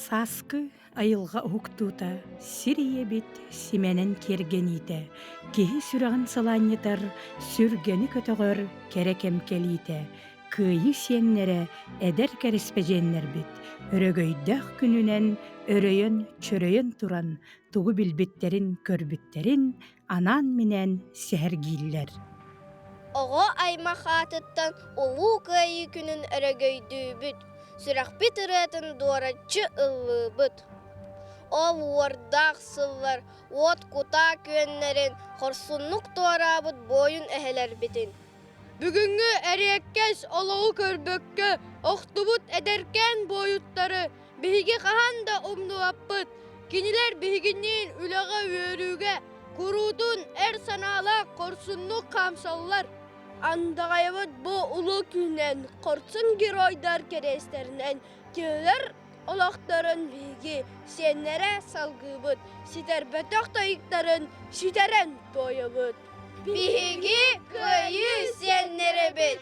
Саскы айылға уктута, сирие бит сименен кергените, кеһи сүрәгін саланетар, сүргені көтөгөр керекем келите, кыйы сеннере эдер кереспеженнер бит, өрөгөйдөх күнүнен өрөйөн чөрөйөн туран, тугу билбиттерин көрбүттерин анан менен сехергииллер. Оҕо аймах атыттан улуу кыйы күнүн өрөгөйдүүбүт, сүрәхпит ыратын дуораччы ыллыбыт. Ол уордаах сыллар, уот кута күөннерин хорсуннук туарабыт бойун эһелербитин. Бүгүнгү эриэккес олоу көрбөккө охтубут эдеркен бойуттары биһиги хаһан да умнуаппыт. Кинилер биһигинниин үлэҕэ үөрүүгэ куруутун эр санаалаах корсуннук камсаллар. Андагайбыт бу улуу күнен корсун геройдар керестеринен киэлер олохторун биһиги сеннере салгыбыт, ситербетох тойуктарын ситерен тойобыт. Биһиги кыйы сеннере бит.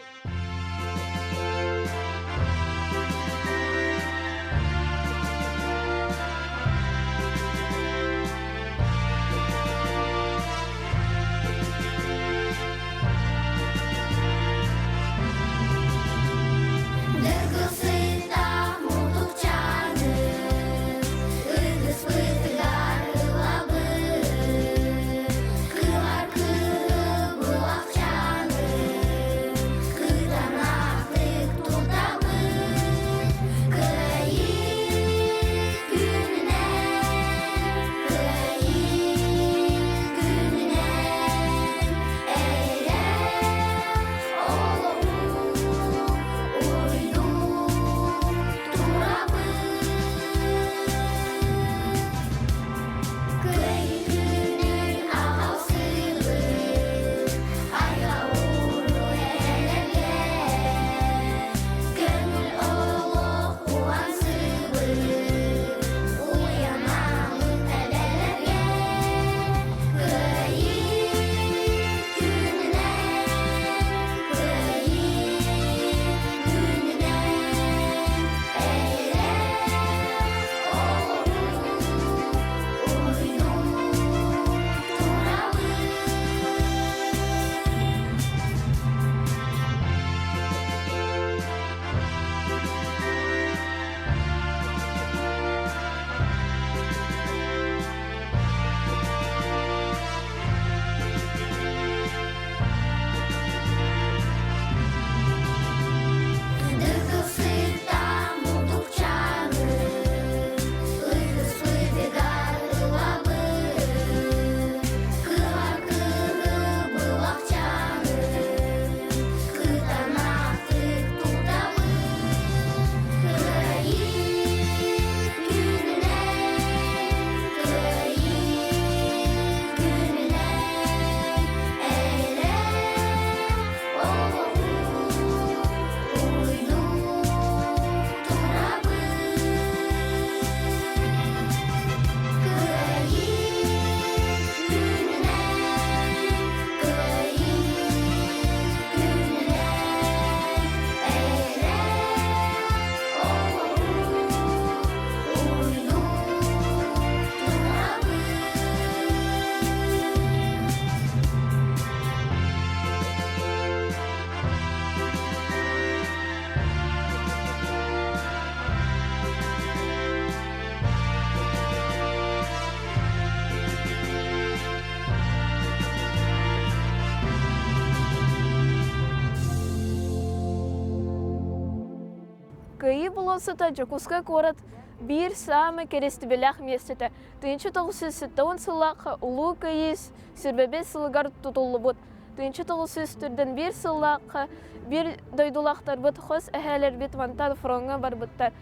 Кыйы болосыта Жокуска корот бир самы керестибелях местете. 1997 сыллақ улуу кыйыс сүрбебе сылгар тутуллубут. 1904 бир сыллақ бир дойдулақтар бут хос әһәлер бит вантар фронга бар буттар.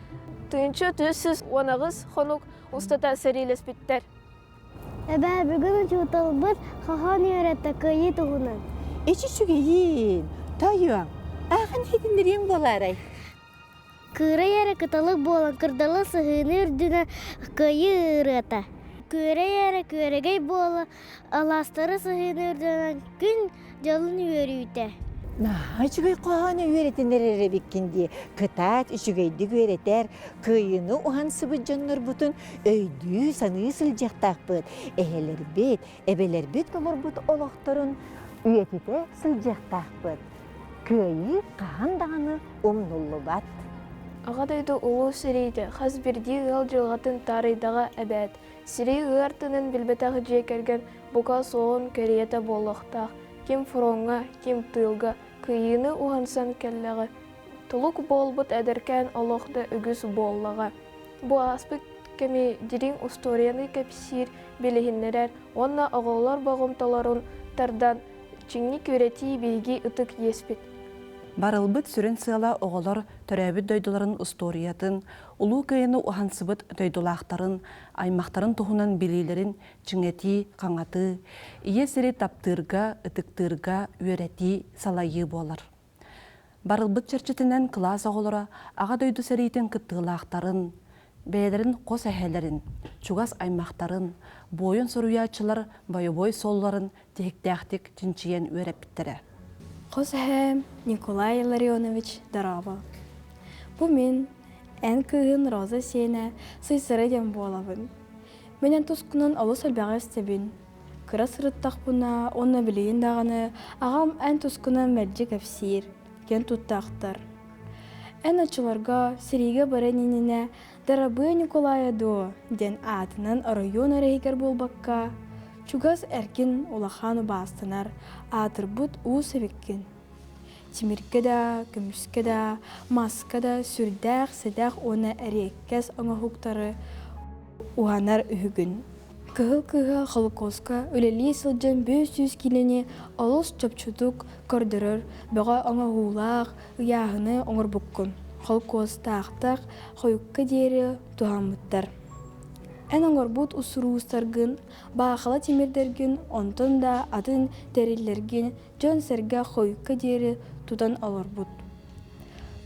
1919 хонук устата серилес биттер. Эбә бүгін чутылбыт хахан яратта кыйы тугунан. Эчи сүгейин, тайуан, ағын хедіндерен боларай. Кыра яра кыталык болан кырдалы сыгыны үрдүнө кыйы ырата. Көре яра көрегей бола аластары сыгыны үрдүнөн күн жалын өрүүтэ. Нахачугай қоғаны үйретінері беккенде, кытат үшігейді үйретер, күйіні оған сыбыт жоннар бұтын өйді саны сылжақтақ бұд, әйелер бет, әбелер бет көмір бұд олықтырын үйетіде сылжақтақ бұд. Күйі қағандағаны омнулы бат. Ағадайды ұлу сірейді, қаз бірді ғыл жылғатын тарайдағы әбәт. Сірей ғартының білбетағы жекерген бұқа соғын көрееті болықтақ. Кем фронға, кем тылға, күйіні уғансан кәлләғы. Тұлық болбыт әдіркен олықты үгіз боллаға. Бұ аспық кәмі дирин усторияны кәпсир білігіннерер, онна оғылар бағымталарын тардан чыңни көрети бейгі ұтық еспет. Барылбыт сүрін сыла оғылар төрәбіт дөйділарын усториятын, ұлу күйіні уғансыбыт дөйділақтарын, аймақтарын тұхынан білейлерін чыңети, қаңаты, ие сірі таптырға, ұтықтырға, өрети, салайы болар. Барылбыт черчетінен класс оғылара аға дөйді сәрейтін кыттылақтарын, бәйдерін қос әхелерін, чугас аймақтарын, бойын сұруячылар, байыбой солларын тек-тәқтік чинчиен өрепіттірі. Қосәм Николай Ларионович Дарава. Бұ мен ән күйін роза сені сыйсыры дем болабын. Менен тұскынан алыс әлбәғі істебін. Кыра сырыттақ бұна, оны білейін дағаны, ағам ән тұскынан мәлжі кәпсир, кен тұттақтар. Ән ачыларға сірейге бараниніне Дарабы Николая до, ден атынан район әрейгер болбаққа, чугас әркен олахану бастынар, атыр бұд уысывеккен. Тимирке да, күміске да, маска да, сүрдәқ, сәдәқ оны әреккәс оңа хуқтары уғанар үгін. Кығыл-кыға қалықосқа өлелі сылжан 500 келіне алыс чөпчудық көрдірір, бұға оңа ғулақ, ұяғыны оңыр бұққын. Қалықоста ақтақ, қойыққа дері туғамыттар. Ән оңыр бұд ұсыру ұстарғын, бағақала темірдерген, онтын да атын дәрелерген, жон сәрге қойыққа дері тудан алыр бұд.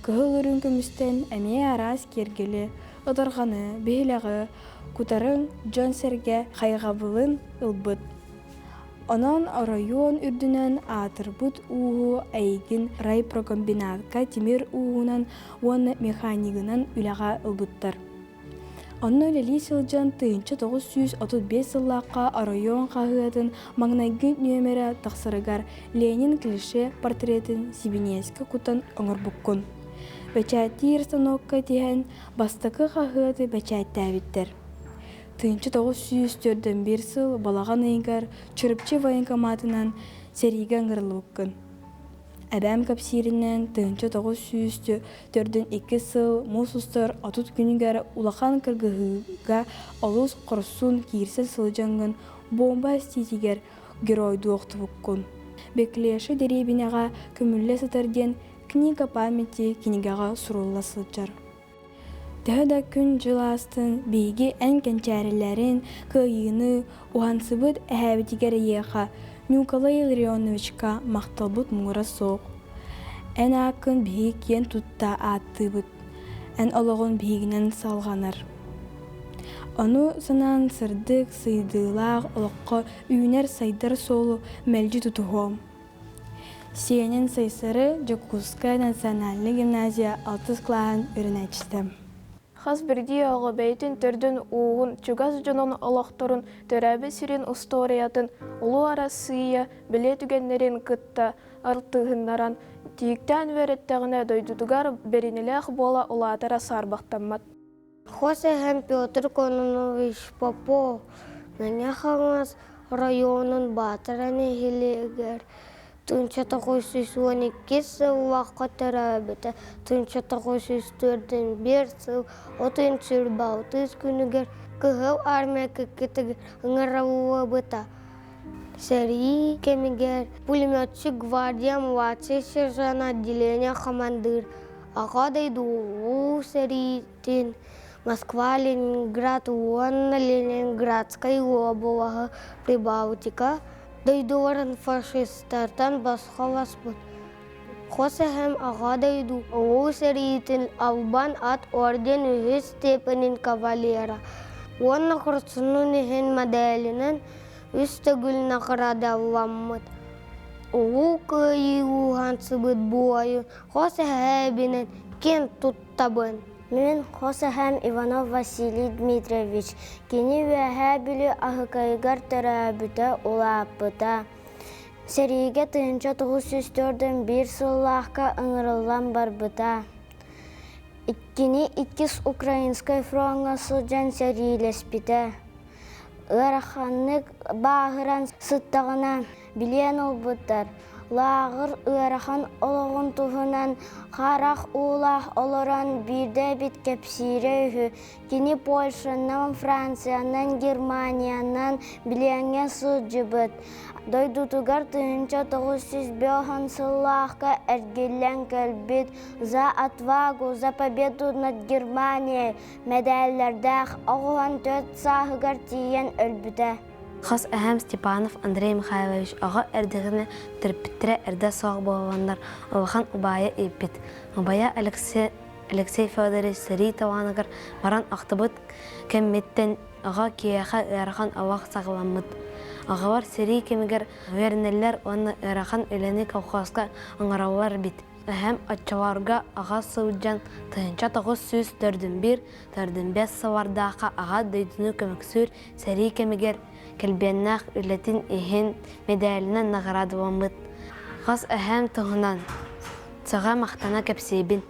Кығыл үрін көмістен әме арас кергелі, ұдарғаны, бейліғі, күтарын жон сәрге қайғабылын ұлбыд. Онан район үрдінен атыр бұд уғы әйгін райпрокомбинатқа темір уғынан оны механигынан үліға ұлбыттар. Онны өлелі сылжан 1935 сыллаққа район қағыдың маңнайгын нөмері тақсырығар Ленин клише портретін Сибинескі күтін оңыр бұққын. Бәчәтті ерстанокқа теген бастықы қағыды бәчәтті әбіттер. 1941 сыл балаған айгар чүріпчі военкоматынан сәрейген ғырлыққын. Әбәм кәпсирінен 1942 сыл мұсыстар атут күнігер улахан кіргіға алыс құрсын кейірсел сылжаңын бомба стетигер геройду оқты бұққын. Беклеші деребінеға көмілі сытарден книга памяти книгаға сұрулла сылжар. Дәді күн жыластын бейге ән кәнчәрілерін күйіні уғансыбыд әәбетігер еға Николай Ларионовичка мақталбыд мұңыра соқ. Ән ақын бейік ен тұтта аттыбыд, ән олығын бейгінен салғанар. Оны санан сырдық, сыйдылақ, олыққа үйінер сайдар солы мәлжі тұтуғым. Сенен сайсары Жокуска национальный гимназия 6 клағын үрінәчістім. Хас бірді оғы бәйтін түрдің уғын, чугас жонын олақтырын, төрәбі сирин усториятын, ұлу арасыя, біле түгенлерін күтті, артығындаран, тиіктен вереттіғіне дойдудығар берініләқ бола ұлатыра сарбақтамат. Хосе һәм Петр Кононович Попов, Нәнәхаңыз районын батыраны хелегер. 1912 сыл вақыт тәрәбіті, 1941 сыл 36 күнігер кығыл армия кекетігер ыңырауы бұта. Сәрі кемігер пулеметчі гвардия младший сержант отделения командир. Ағадайды ұлу сәрітін Москва, Ленинград, Уанна, Ленинградскай облағы Прибалтика. Дойдуарын фашистардан басқа васпыд. Хосы һәм аға дойду. Оғу сәрейетін албан ат орден үхі степенін кавалера. Онна құрсының ехен моделінің үсті гүл нақырады авламмыд. Улу кыйы ухансыбыт буайы, хос әбінен кен туттабын. Мен Хосахам Иванов Василий Дмитриевич. Кені вәхә білі ахыкайгар тәрәбіті улапыта. Сериге 1904 сыллаққа ыңырылан барбыта. Иккені 2 украинскай фронға сылжан серийлеспіті. Үраханнык бағыран сыттағына білен олбыттар. Лағыр ырахан олығын тұғынан қарақ улақ олыран бірде бит кепсире үхі. Кені Польшанан, Франциянан, Германиянан біленге сұджыбыт. Дойдутугар 1905 сыллаққа әргелен кәлбет. За отвагу, за победу над Германией медальлердәқ оғуан 4 сағығар тиен өлбіті. Хас әһәм Степанов Андрей Михайлович аға әрдігіні түрпіттірі әрді соғы болғандар олған ұбайы еппет. Ұбайы Алексей Федорович сәрі таванығыр баран ақтыбыт кәмметтен аға кейеға әріған ауақ сағыламыд. Ағалар сәрі кемігер вернелер оны әріған өлені колхозға аңыраулар бит. Әһәм атчаларға аға сылджан 1941-45 сылардаға аға дөйдіні көміксүр сәрі кемігер кәлбеннақ үлетін ехен медалінен нағырадыламыд. Қас әһәм тұғынан саға мақтана кәпсейбін.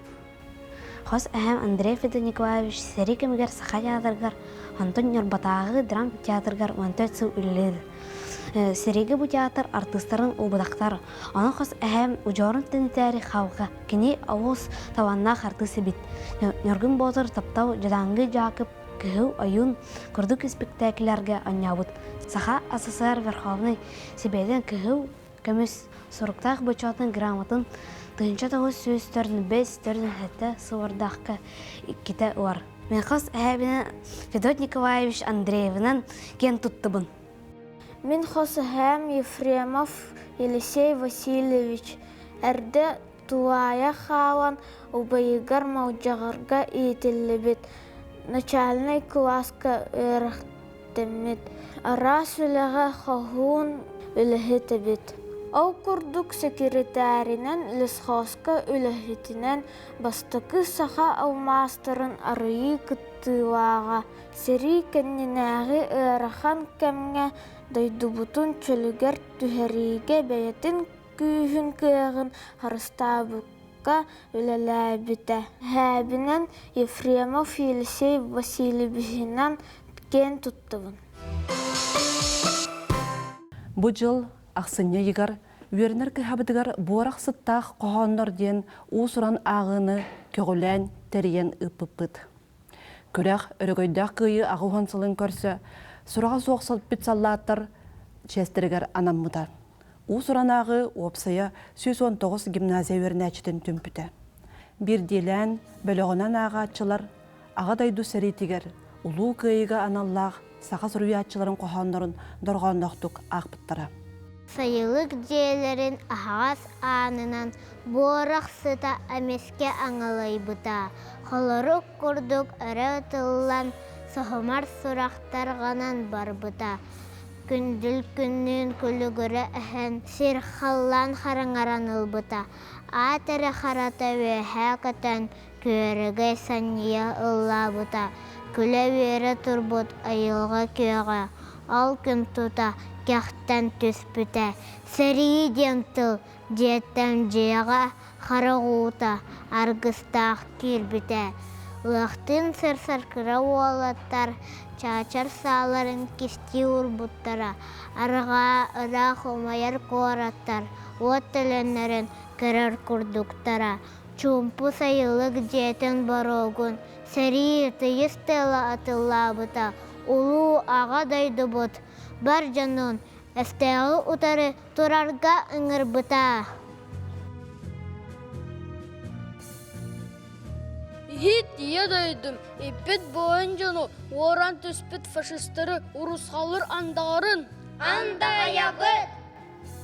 Қас әһәм Андрей Федор Николаевич сәрі кемігер сақа театргар, Антон Нербатағы драм театргар 14 сыл үліледі. Сәрегі бұ театр артыстарын ұлбыдақтары. Оның қас әһәм ұжорын тінітәрі қауға. Кені ауыз таваннақ артысы бит. Нөргін бозыр таптау жадаңғы жақып кіғу айын күрдік спектаклярге анябыд. Саха СССР Верховный Себеден кіғу көміс сұрықтақ бұчатын грамотын 1945-47 сылвардаққа кеті ұлар. Мен қас әбінен Федор Николаевич Андреевнан кен тұттыбын. Мен Хосахам Ефремов Елисей Васильевич. Әрді туая қауан ұбайығар мауджағырға етілі бет. Начальный класска өріқтімет. Ара сүліға қағуын үліхеті бет. Ол күрдік секретаринен лесхоска үліхетінен бастықы саха алмастырын арыйы күттілаға. Сері кәнненәғі өріған кәмге дайдубутун чөлігер түхәриге бәйетін күйін күйігін харыстабыққа үлеләбіті. Әбінен Ефремов Елисей Васильевичінен кен тұттыбын. Бұ жыл ақсыне егар, өрінер кіхабыдығар борақ сыттақ қоғандар ден ұсыран ағыны көгілән тәріен ұппыппыд. Көрәқ өрігойдақ күйі ағуған сылын көрсі, сұраға соқсыл пиццаллаттар честірігер анаммыда. Ұсыран ағы опсая 119 гимназия өрінәчітін түмпіті. Bir делән бөліғынан аға атчылар, аға дайду сәритігер, ұлу күйігі аналлақ, сақас рүйатчыларын қоғандарын дұрғандақтық ақпыттара. Сайылық дейлерін ағас анынан борақ сыта әмеске аңылай бұта. Қолырық күрдік әрі ұтылан сығымар сұрақтар ғанан бар бұта. Күнділ күннен күлігірі әхін серхаллан қараңараныл бұта. Атыры қарата өйхә кітен көрігі сания ұлла бұта. Күлі вері тұрбұт айылға көға. Ал күн тұта кәқтен түспіті. Сәрі ден тұл деттен жеға қарағуыта. Арғыстақ кербіті. Лақтын сыр-сыркыра олаттар. Чачар саларын кесті ұрбұттара. Арға ұрақ омайыр қораттар. От тілінерін кірір күрдіктара. Чумпу сайылық жетін барогын. Сәрі түйіс тәлі атылла бұта. Улу аға дайды бұт. Бар жанын әстәғі ұтары тұрарға ұңыр бұта. Хит ие дайдым. Иппет бойын жаны оран түспет фашистары урусқалыр андағарын. Андағаябыт.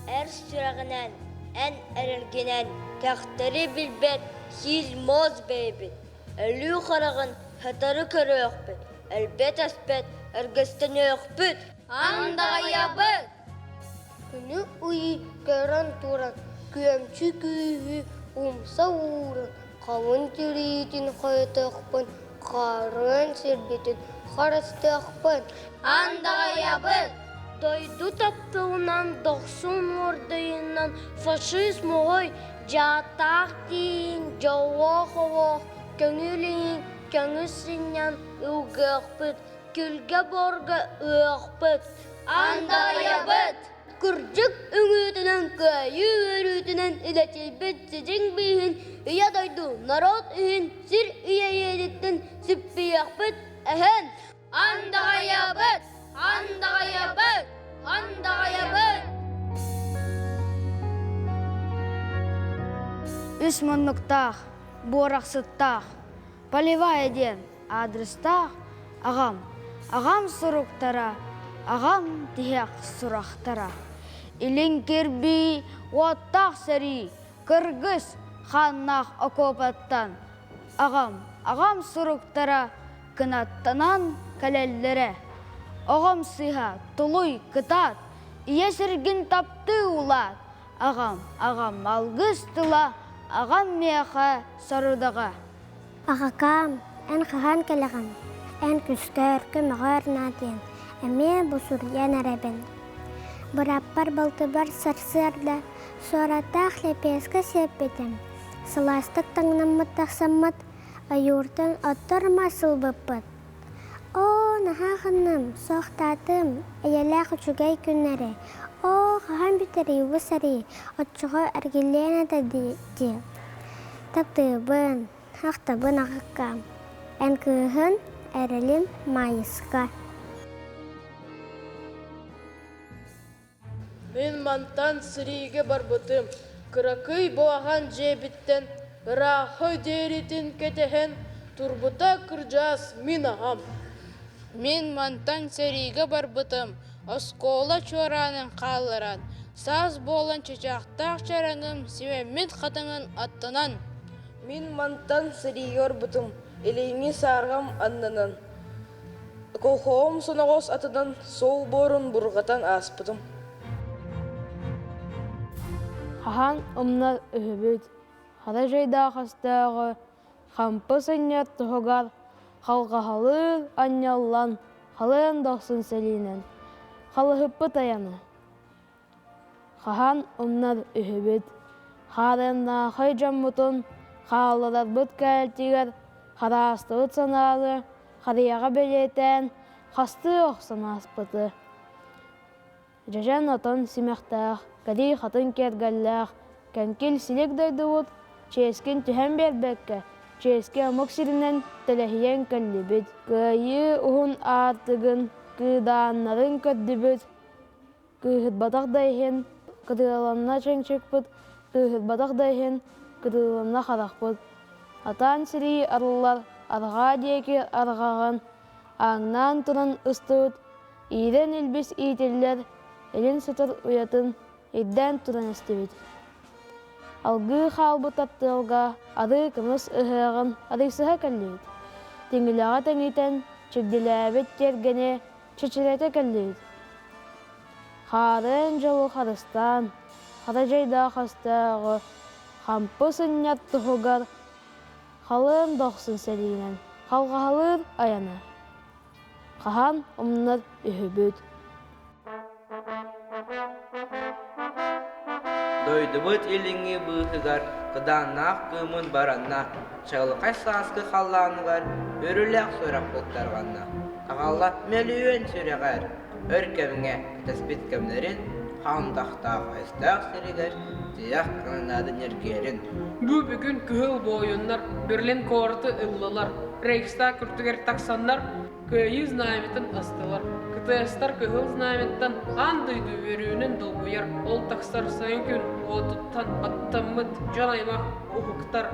Әр сүрағынан, ән әріргенен, кәқтері білбет, хил моз бейбет. Әлі қарағын, хатары көрі өқпет. Әлбет әспет, әргістен өқпет. Андағаябыт. күні ұйы көрін тұран, көмчі күйі умса уырын, қауын түретін қойтықпын, қарын сербетін қарыстықпын. Андағаябын! Дойду таптығынан, доқсын ордайынан, фашизм оғой, жатақ дейін, жауақ-оғақ, көңілейін, көңісінен ұғықпыд, күлге борға ұғықпыд. Андағаябын! Күрджік үңітінен, көйі өрітінен, үләтелбет сізің бейін, үйе дойду народ үйін, сір үйе еліктін, сүппейақпыд әхін. Андағаябын! Андағаябын! Андағаябын! Үс мұннықтақ, борақсыттақ, полевая ден адрестақ, ағам сұрықтара, ағам тияқ сұрақтара. Илін кербі, оттақ сәрі, кыргыз ханнақ окопаттан. Ағам сұрықтара, кынаттанан кәлеллері. Ағам сыға тұлой кытат, иесіргін тапты улат. Ағам алғыз тыла, ағам меха сарыдаға. Ағакам, ән қаған кәліғам, ән күстер көміғар наден, әме бұсырген әрәбін. Бұраппар балты бар сарсырда, соратақ лепескі сеппетім. Сыластық таңнамыт тақсамыт, айуртын оттырма сылбыппыт. О, нахағыным, соқтатым, әйеләқ үчігей күннәрі. О, қаған бітері ұвысары, отчығы әргелен әді. Таптыбын, ақтабын ағыққам. Ән күхін әрілім майысқа. Мен мантан сірейге барбытым, кыракый боаған жебіттен, рахы деретін кетехен, турбута кыржас min ағам. Мен мантан сірейге барбытым, оскола чоранын қалыран, саз болан чачақтақ чараңым, севемет қатыңын аттынан. Мен мантан сірейге барбытым, елейңе сарғам аннынан. Колхоғым сонағос атынан сол борын бұрғатан аспытым. Хахан ымнар үһүбүт, хара жайда хастағы, хампы сынят тұғығар, халғахалыр аняллан, халын доқсын сәлинен, халыхыппы таяны. Хахан ымнар үһүбүт, харына хай жаммутун, халылар бұт кәлтігер, харастығыт санары, харияға белетен, хасты оқсан аспыты. Жажан отын симектақ, кәдей қатын кергәлләқ, кәнкел силек дайдуыт, ческен түхән бербәккә, ческе амық сирінен тәләхиен кәллебет. Кайы ұғын артығын, кыдааннарын көддібет, кыхыт батақ дайхен, кыдыраланна чәңчекпіт, кыхыт батақ дайхен, кыдыраланна қарақпыт. Атан сирі арылар, арға дейкі арғаған, аңнан тұрын ыстығыт, ирен үлбіс ителлер, элин сытыр уятын, идден туран эстебит. Алгы халбы таптылга, ады кымыс ыһыгын, адыйсыха кәллебит. Теңіліға тәңитен, чүгделәбет тергене, чечерете кәллебит. Харын жолы харыстан, хара жайда хастағы, хампы сынят тұғығар, халын доқсын сәлейнен, халғалыр аяны. Хахан омнар үһүбүт. Дойдыбыт еліңе бұғығар, қыданнақ күмін баранна, чағылықай саскы қалланығар, өріләқ сұрақ бұлттарғанна. Ағалла мөліен сүрегар, өркеміңе тәспет кәмдерін, қандақтақ айстақ сірегер, тияқ қанадын ергерін. Бұ бүгін күхіл бойынлар, Берлин корты ұллылар, Рейхста күртігер таксанлар, көйі знаметін астылар. Кытайстар күхіл знаметтен андыйды өрүүнен долбуяр, ол такстар сайын күн отыттан аттамыт жан аймақ ұхықтар.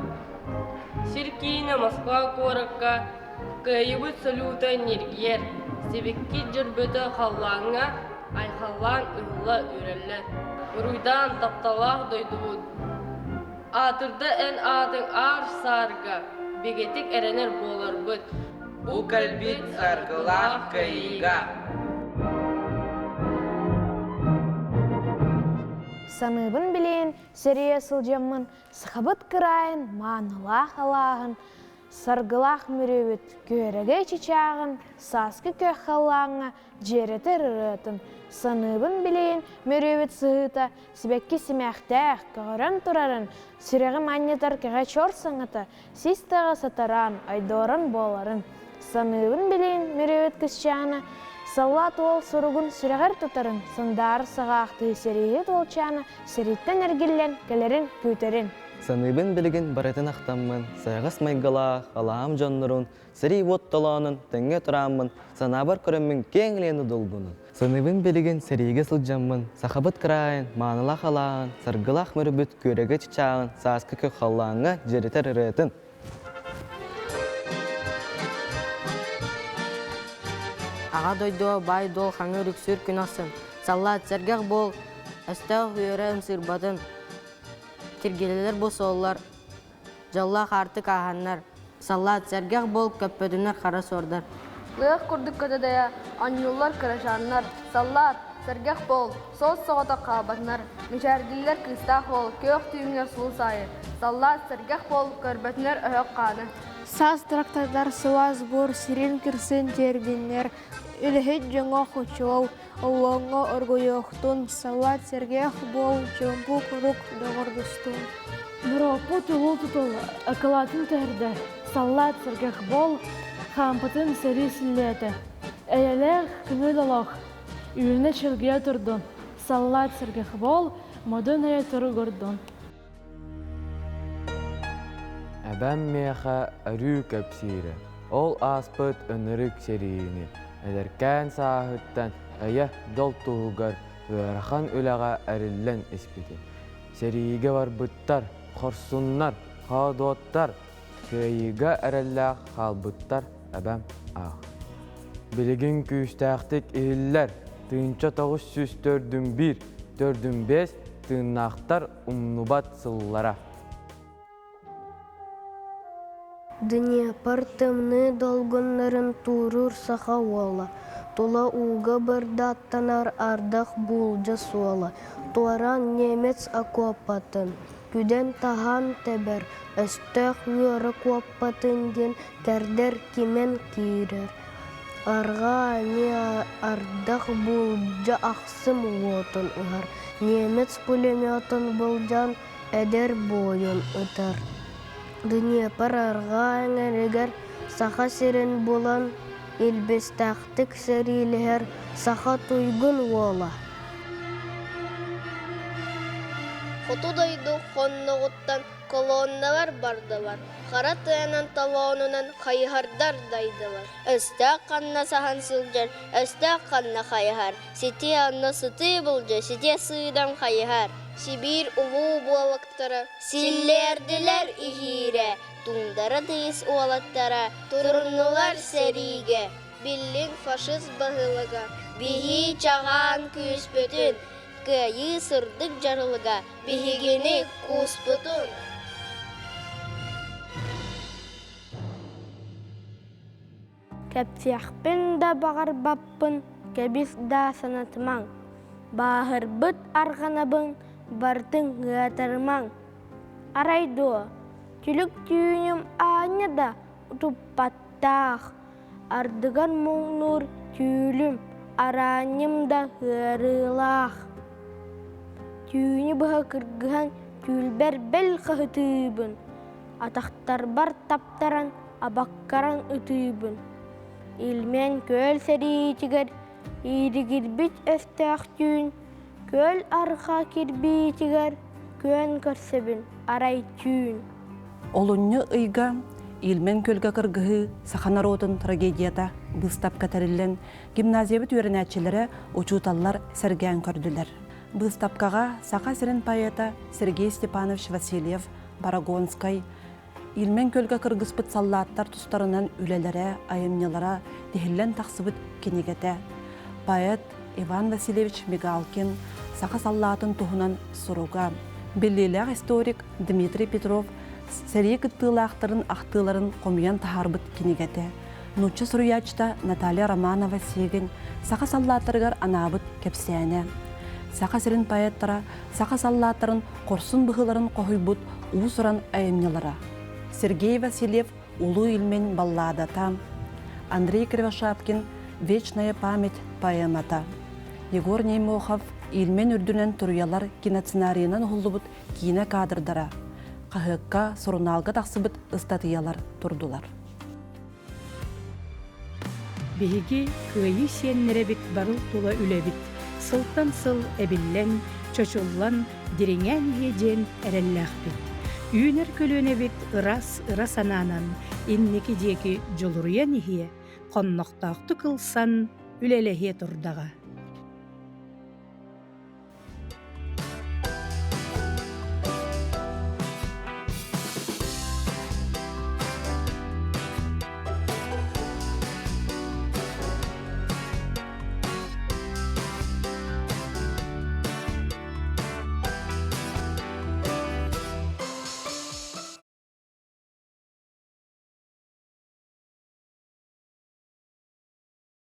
Сиркийна Москва коракка, көйібіт салютан ергер, себекки жүрбөті қаллаңа, айхаллаң ұлла үрелі. Ұруйдан тапталақ дойдуыд. Атырда ән атың ар сарга, бегетік әренер болар бұд. Бұл кәлбет сарғылақ көйіға. Саныбын білейін, сәрие сылжамын, сықабыт кырайын, манылақ алағын, саргылақ мүревет, көреге чечағын, саскы көк халаңа, жереті рырытын. Саныбын білейін, мүревет сығыта, сібекке семәқтәқ, кағырын тұрарын, сүрегі маннетар кәға чор сыңыта, систаға сатаран, айдорын боларын. Саныбын білейін, мүревет кісчаны, саллат ол сұруғын сүрегір тұтарын, сындары сағақты сәрейет олчаны, сәрейттен әргеллен, кәлерін көтерін. Саныбын білген баратын ақтамын, сайғыс майғала, алағам жоннырын, сәрей отталанын, тәңге тұрамын, санабар көрімін кеңлені долбының. Саныбын білген сәрейге сылжамын, сақабыт қырайын, манылақ алағын, сарғылақ мөрібіт көреге чичағын, сасқы көк халаңа жеретер іретін. Аға дойдуа бай дол хаңыр үксір күн асын. Саллат сәргәқ бол, әстәғ үйірі ұмсырбадын. Тергелелер босоллар, жаллақ артық ағаннар. Саллат сәргәқ бол, көппөдінер қара сордар. Лық күрдік көтедея, анюллар кырашаннар. Саллат, сәргәқ бол, сол соғыта қабатнар. Мешәргілер кыстақ бол, көк түйімнер сұлы сайы. Саллат, сәргәқ бол, көрбетінер өйік қаны. Саз трактардар сываз бұр, сирен кірсін тергенер, үлхет жаңа құчуау, олуаңа оргойоқтун, салат сәргех бол, жамбу күрік доғырдыстун. Мұропу тұлу тұтыл, акылатын тәрді, салат сәргех бол, қампытын сәрі сілеті. Әйелер күні долақ, үйіне шылгия тұрдun, салат сәргех бол, мадын әйе тұры көрдun. Әбәм меха әрі көпсейрі, ол аспыт өнірік серейіні, әдеркән сағыттан әйе дол тұғығар өрахан өліға әрілін іспеті. Серейіге бар бұттар, қорсуннар, қадуаттар, көйіге әрілләқ қалбыттар әбәм ақ. Білігін күйістәқтік үйіллер, тыынча 904-1, 4-5 тыыннақтар умнубат сыллара. Днепр тымны долгоннарын турur саха ола. Тула уга бардаттанар ардах булжа сола. Туаран немец акопатын. Күден тахан тебер. Өстөк үйірі копатын ден кәрдер кимен кирер. Арга не ардах булжа ақсым отын ұғар. Немец пулеметын булжан әдер бойын ұтар. Днепр арга әңәрігер, саха серен болан, елбестақтық сәрилер, саха туйгын ола. Хотудайды қоннығыттан колонналар бардылар. Қара тыянан талауынынан қайғардар дайдылар. Өсті қанна сахан сылжар, өсті қанна қайғар. Сете анна сыты бұлжа, сете сыйдан қайғар. Сибир улу буалықтары, силлерділер ихире, туңдары дыйыс уалаттара, турнылар сәриге, биллин фашист бағылыға, бихи чаған күйіспетін, күйі сырдық жарылыға, бихигені куспытын. Кәпсияқпен да бағар баппын, кәбіс да санатымаң. Бағыр бұт арғанабың, бартың ғатармаң. Арайдо, түлік түйінім аңы да ұтып баттақ. Ардыған мұңнур түйілім, араным да ғарылақ. Түйіні бұға кіргіған түйілбер бәл қағытыбын. Атақтар бар таптаран, абаққаран ұтыбын. Илмен көл сәрейтігер, ирігір бит өстәқ түйін. Көл арқа кирбитигер, көн көрсебін, арай түйін. Олонны ыйга, илмен көлге кыргыһы, саханар отын трагедията быстап кәтәрілен гимназиябы түрінәтчілері учуталлар сәргән көрділер. Быстапкаға сақа сірін поэта Сергей Степанович Васильев, Барагонскай, илмен көлге кыргыспыт саллаттар тұстарынан үлелері, айымнелара дехіллен тақсыбыт кенегеті. Поэт Иван Васильевич Мигалкин, сақа саллатын туғынан сұруға. Беллиләк историк Дмитрий Петров сәрие кыттылақтарын ақтыларын қомиян тахарбыт кенегеті. Нучы сұруячта Наталья Романова сегін сақа саллаттарығар анабыт кепсәне. сақа сирин паяттара, сақа саллааттарын корсун быхыларын қохуйбут уусуран айымнялара. Сергей Васильев улуу илмен балладата. Андрей Кривошапкин «Вечная память» поэмата. Егор Неймохов илмен үрдүнен туруялар киносценарийынан хуллубут кино кадрдара. Қахыққа сұрыналға тақсыбыт ыстатыялар турдулар. Биһиги кыйы сиеннере бит барыл тула үлебит. Сылтан сыл эбиллен, чочуллан, дириңен еден эреллах бит. Үйнер көлөне бит ырас ананан, иннеки деки жолуруя нихие, конноқтақты кылсан үлелехе турдага.